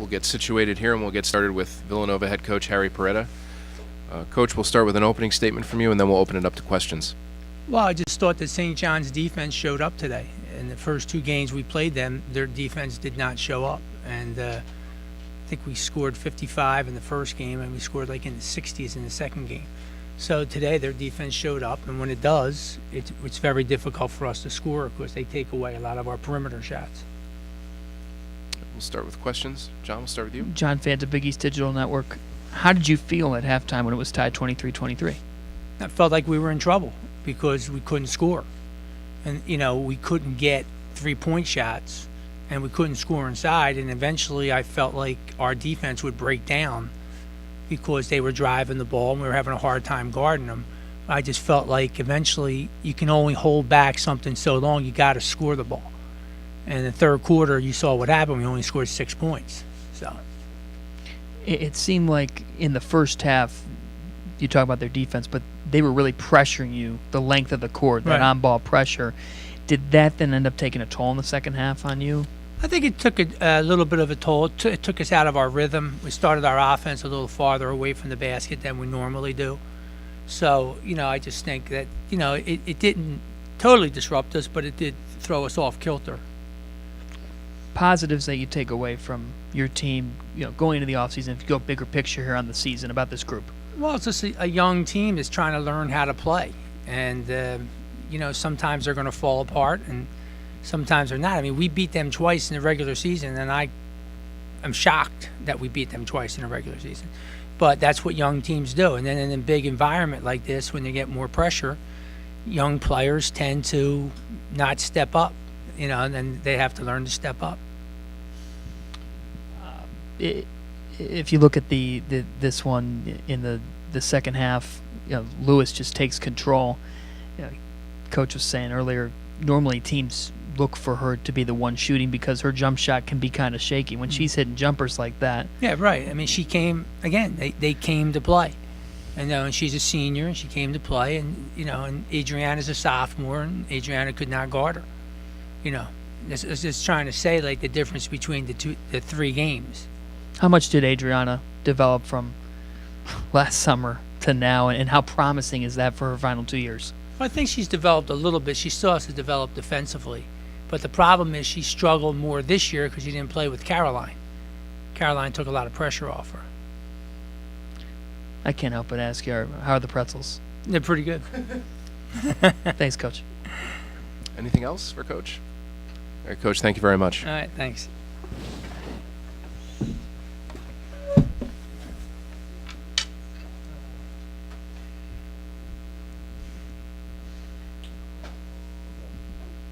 get situated here, and we'll get started with Villanova head coach Harry Perretta. Coach, we'll start with an opening statement from you, and then we'll open it up to questions. Well, I just thought that St. John's defense showed up today. In the first two games we played them, their defense did not show up. And I think we scored 55 in the first game, and we scored like in the 60s in the second game. So today their defense showed up, and when it does, it's very difficult for us to score because they take away a lot of our perimeter shots. We'll start with questions. John, we'll start with you. John Fanta, Big East Digital Network. How did you feel at halftime when it was tied 23-23? I felt like we were in trouble because we couldn't score. And, we couldn't get three-point shots, and we couldn't score inside. And eventually I felt like our defense would break down because they were driving the ball and we were having a hard time guarding them. I just felt like eventually you can only hold back something so long. You got to score the ball. And in the third quarter, you saw what happened. We only scored 6 points. So it seemed like in the first half, you talk about their defense, but they were really pressuring you the length of the court, that on-ball pressure. Did that then end up taking a toll in the second half on you? I think it took a little bit of a toll. It took us out of our rhythm. We started our offense a little farther away from the basket than we normally do. So, I just think that, it didn't totally disrupt us, but it did throw us off kilter. Positives that you take away from your team, going into the offseason, if you go bigger picture here on the season about this group? Well, it's just a young team that's trying to learn how to play. And, sometimes they're going to fall apart and sometimes they're not. I mean, we beat them twice in the regular season, and I'm shocked that we beat them twice in the regular season. But that's what young teams do. And then in a big environment like this, when they get more pressure, young players tend to not step up, and then they have to learn to step up. If you look at this one in the second half, Lewis just takes control. Coach was saying earlier, normally teams look for her to be the one shooting because her jump shot can be kind of shaky when she's hitting jumpers like that. Yeah, right. I mean, she came again. They came to play, and she's a senior and she came to play, and and Adriana's a sophomore, and Adriana could not guard her. Just trying to say like the difference between the 3 games. How much did Adriana develop from last summer to now, and how promising is that for her final 2 years? Well, I think she's developed a little bit. She still has to develop defensively. But the problem is she struggled more this year because she didn't play with Caroline. Caroline took a lot of pressure off her. I can't help but ask you, how are the pretzels? They're pretty good. Thanks, Coach. Anything else for Coach? All right, Coach, thank you very much. All right, thanks.